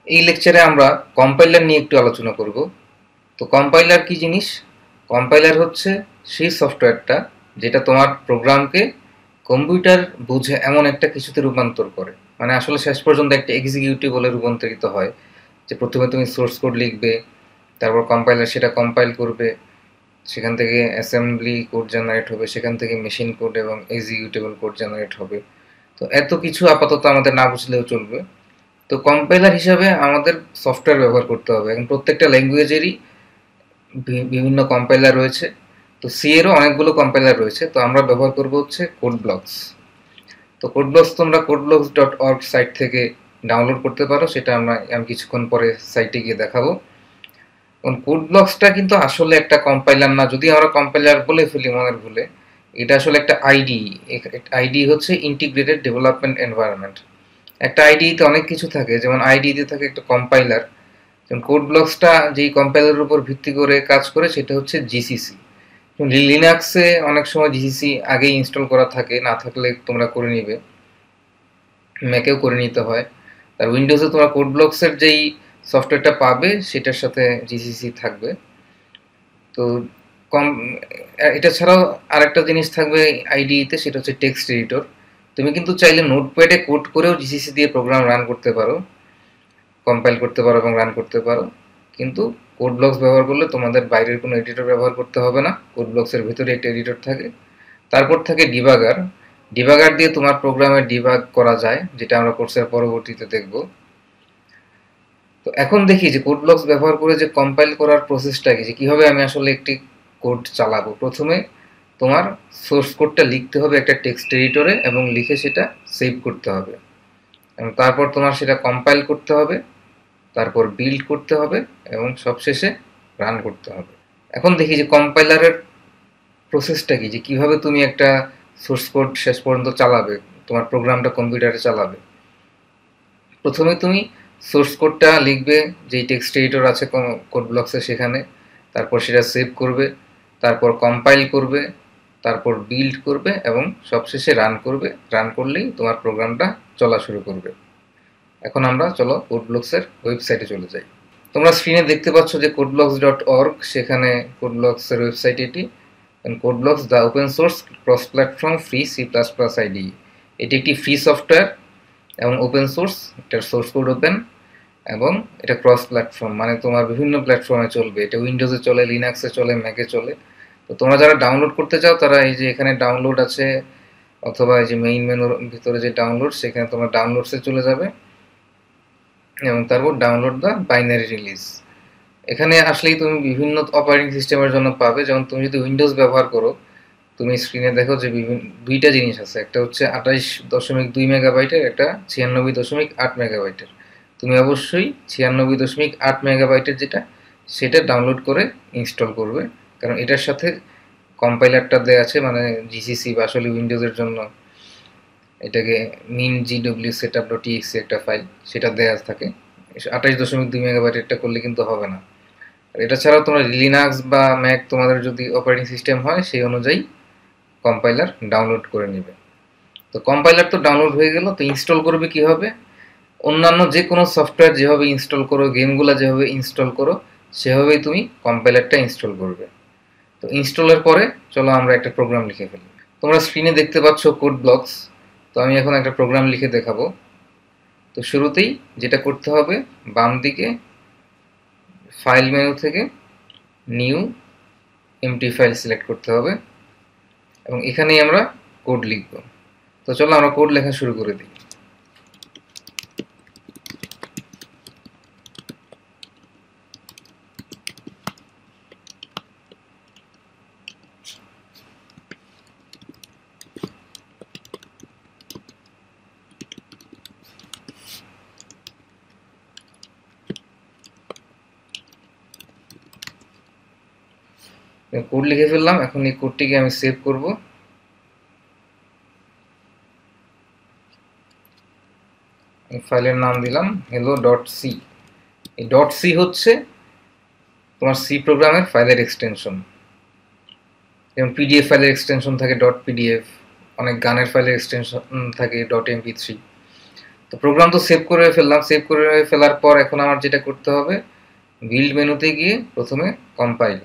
এই লেকচারে আমরা কম্পাইলার নিয়ে একটু আলোচনা করব। তো কম্পাইলার কি জিনিস? কম্পাইলার হচ্ছে সেই সফটওয়্যারটা যেটা তোমার প্রোগ্রামকে কম্পিউটার বুঝে এমন একটা কিছুতে রূপান্তর করে, মানে আসলে শেষ পর্যন্ত একটা এক্সিকিউটিভ বলে রূপান্তরিত হয়। যে প্রথমে তুমি সোর্স কোড লিখবে, তারপর কম্পাইলার সেটা কম্পাইল করবে, সেখান থেকে অ্যাসেম্বলি কোড জেনারেট হবে, সেখান থেকে মেশিন কোড এবং এক্সিকিউটেবল কোড জেনারেট হবে। তো এত কিছু আপাতত আমাদের না বুঝলেও চলবে। তো কম্পাইলার হিসাবে আমাদের সফটওয়্যার ব্যবহার করতে হবে, এবং প্রত্যেকটা ল্যাঙ্গুয়েজেরই বিভিন্ন কম্পাইলার রয়েছে। তো সি এরও অনেকগুলো কম্পাইলার রয়েছে, তো আমরা ব্যবহার করব হচ্ছে কোড ব্লকস। তো কোড ব্লকস তোমরা codeblocks.org সাইট থেকে ডাউনলোড করতে পারো, সেটা আমি কিছুক্ষণ পরে সাইটে গিয়ে দেখাবো। কারণ কোড ব্লকসটা কিন্তু আসলে একটা কম্পাইলার না, যদি আমরা কম্পাইলার বলে ফেলি মনের ভুলে। এটা আসলে একটা আইডি। আইডি হচ্ছে ইন্টিগ্রেটেড ডেভেলপমেন্ট এনভায়রনমেন্ট। একটা আইডিতে অনেক কিছু থাকে, যেমন আইডিতে থাকে একটা কম্পাইলার। যেমন কোড ব্লকসটা যেই কম্পাইলারের উপর ভিত্তি করে কাজ করে সেটা হচ্ছে জিসিসি। লিনাক্সে অনেক সময় জিসিসি আগেই ইনস্টল করা থাকে, না থাকলে তোমরা করে নিবে, ম্যাকেও করে নিতে হয়। আর উইন্ডোজে তোমরা কোড ব্লকসের যেই সফটওয়্যারটা পাবে সেটার সাথে জিসিসি থাকবে। তো কম এটা ছাড়াও আরেকটা জিনিস থাকবে আইডিতে, সেটা হচ্ছে টেক্সট এডিটর। তুমি কিন্তু চাইলে নোটপ্যাডে কোড করেও জিসিসি দিয়ে প্রোগ্রাম রান করতে পারো, কম্পাইল করতে পারো এবং রান করতে পারো। কিন্তু কোড ব্লকস ব্যবহার করলে তোমাদের বাইরের কোনো এডিটর ব্যবহার করতে হবে না, কোড ব্লকসের ভিতরে একটা এডিটর থাকে। তারপর থাকে ডিবাগার। ডিবাগার দিয়ে তোমার প্রোগ্রামের ডিবাগ করা যায়, যেটা আমরা কোর্সের পরবর্তীতে দেখব। তো এখন দেখি যে কোড ব্লকস ব্যবহার করে যে কম্পাইল করার প্রসেসটা কি, যে কীভাবে আমি আসলে একটি কোড চালাবো। প্রথমে তোমার সোর্স কোডটা লিখতে হবে একটা টেক্সট এডিটরে, এবং লিখে সেটা সেভ করতে হবে, এবং তারপর তোমার সেটা কম্পাইল করতে হবে, তারপর বিল্ড করতে হবে, এবং সবশেষে রান করতে হবে। এখন দেখি যে কম্পাইলারের প্রসেসটা কি, যে কীভাবে তুমি একটা সোর্স কোড শেষ পর্যন্ত চালাবে, তোমার প্রোগ্রামটা কম্পিউটারে চালাবে। প্রথমে তুমি সোর্স কোডটা লিখবে যেই টেক্সট এডিটর আছে কোড ব্লকসে সেখানে, তারপর সেটা সেভ করবে, তারপর কম্পাইল করবে, তারপর বিল্ড করবে, এবং সবশেষে রান করবে। রান করলেই তোমার প্রোগ্রামটা চলা শুরু করবে। এখন আমরা চলো কোড ব্লকসের ওয়েবসাইটে চলে যাই। তোমরা স্ক্রিনে দেখতে পাচ্ছ যে codeblocks.org, সেখানে কোড ব্লকসের ওয়েবসাইট এটি। Code blocks the open source cross platform free C++ ID. এটি একটি ফ্রি সফটওয়্যার এবং ওপেন সোর্স, এটার সোর্স কোড ওপেন, এবং এটা ক্রস প্ল্যাটফর্ম, মানে তোমার বিভিন্ন প্ল্যাটফর্মে চলবে। এটা উইন্ডোজে চলে, লিনাক্সে চলে, ম্যাকে চলে। তো তোমরা যারা ডাউনলোড করতে চাও তারা এই যে এখানে ডাউনলোড আছে, অথবা এই যে মেইন মেনুর ভিতরে যে ডাউনলোড, সেখানে তোমরা ডাউনলোডসে চলে যাবে, এবং তারপর ডাউনলোড দ্য বাইনারি রিলিজ। এখানে আসলেই তুমি বিভিন্ন অপারেটিং সিস্টেমের জন্য পাবে। যেমন তুমি যদি উইন্ডোজ ব্যবহার করো, তুমি স্ক্রিনে দেখো যে দুইটা জিনিস আছে, একটা হচ্ছে 28.2 মেগাবাইটের, একটা 96.8 মেগাবাইটের। তুমি অবশ্যই 96.8 মেগাবাইটের যেটা, সেটা ডাউনলোড করে ইনস্টল করবে, কারণ এটার সাথে কম্পাইলারটা দেওয়া আছে, মানে জিসিসি বা আসলে উইন্ডোজের জন্য এটাকে মিন জিডব্লিউ সেটআপ ডট টিএক্সি একটা ফাইল, সেটা দেওয়া থাকে। 28.2 মেগাবাইটেরটা করলে কিন্তু হবে না। এটা ছাড়াও তোমরা লিনাক্স বা ম্যাক তোমাদের যদি অপারেটিং সিস্টেম হয় সেই অনুযায়ী কম্পাইলার ডাউনলোড করে নেবে। তো কম্পাইলার তো ডাউনলোড হয়ে গেল, তো ইনস্টল করবে কীভাবে? অন্যান্য যে কোনো সফটওয়্যার যেভাবে ইনস্টল করো, গেমগুলো যেভাবে ইনস্টল করো, সেভাবেই তুমি কম্পাইলারটা ইনস্টল করবে। তো ইনস্টলের পরে চলো আমরা একটা প্রোগ্রাম লিখে ফেলি। তোমরা স্ক্রিনে দেখতে পাচ্ছ কোড ব্লকস। তো আমি এখন একটা প্রোগ্রাম লিখে দেখাবো। তো শুরুতেই যেটা করতে হবে, বাম দিকে ফাইল মেনু থেকে নিউ এমটি ফাইল সিলেক্ট করতে হবে, এবং এখানেই আমরা কোড লিখব। তো চলো আমরা কোড লেখা শুরু করে দিই। কোড লিখে ফেললাম, এখন এই কোডটিকে আমি সেভ করব। ফাইলের নাম দিলাম hello.c। এই .c হচ্ছে তোমার সি প্রোগ্রামের ফাইলের এক্সটেনশন। যেমন পিডিএফ ফাইলের এক্সটেনশন থাকে .pdf, অনেক গানের ফাইলের এক্সটেনশন থাকে .mp3। তো প্রোগ্রাম তো সেভ করে ফেললাম, সেভ করে ফেলার পর এখন আমার যেটা করতে হবে, বিল্ড মেনুতে গিয়ে প্রথমে কম্পাইল।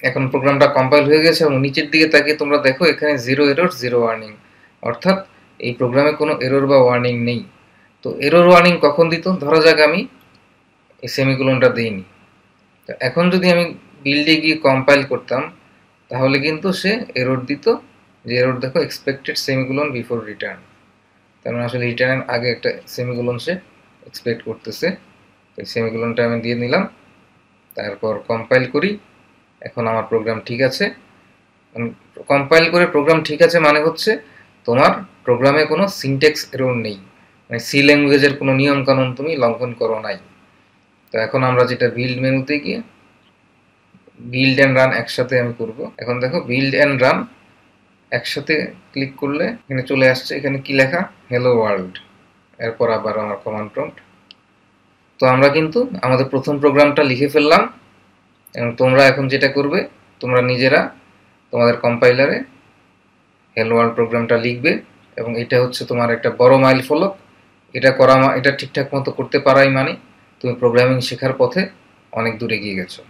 এখন প্রোগ্রামটা কম্পাইল হয়ে গেছে এবং নিচের দিকে তাকিয়ে তোমরা দেখো এখানে 0 এরর 0 ওয়ার্নিং, অর্থাৎ এই প্রোগ্রামে কোনো এরর বা ওয়ার্নিং নেই। তো এরর ওয়ার্নিং কখন দিত, ধরা যাক আমি এই সেমিকোলনটা দিইনি। তো এখন যদি আমি বিল্ডে গিয়ে কম্পাইল করতাম তাহলে কিন্তু সে এরর দিত, যে এরর দেখো এক্সপেক্টেড সেমিকোলন বিফোর রিটার্ন, তার মানে আসলে রিটার্নের আগে একটা সেমিকোলন সে এক্সপেক্ট করতেছে। তো সেমিকোলনটা আমি দিয়ে নিলাম, তারপর কম্পাইল করি। এখন আমার প্রোগ্রাম ঠিক আছে। কম্পাইল করে প্রোগ্রাম ঠিক আছে মানে হচ্ছে তোমার প্রোগ্রামে কোনো সিনট্যাক্স এরর নেই, মানে সি ল্যাঙ্গুয়েজের কোনো নিয়ম কানুন তুমি লঙ্ঘন করো নাই। তো এখন আমরা যেটা বিল্ড মেনুতে গিয়ে বিল্ড অ্যান্ড রান একসাথে আমি করব। এখন দেখো বিল্ড অ্যান্ড রান একসাথে ক্লিক করলে এখানে চলে আসছে, এখানে কি লেখা, হ্যালো ওয়ার্ল্ড, এরপর আবার আমার কমান্ড প্রম্পট। তো আমরা কিন্তু আমাদের প্রথম প্রোগ্রামটা লিখে ফেললাম এবং তোমরা এখন যেটা করবে, তোমরা নিজেরা তোমাদের কম্পাইলারে হ্যালো ওয়ার্ল্ড প্রোগ্রামটা লিখবে এবং এটা হচ্ছে তোমার একটা বড় মাইল ফলক। এটা ঠিকঠাক মতো করতে পারাই মানে তুমি প্রোগ্রামিং শেখার পথে অনেক দূর এগিয়ে গেছো।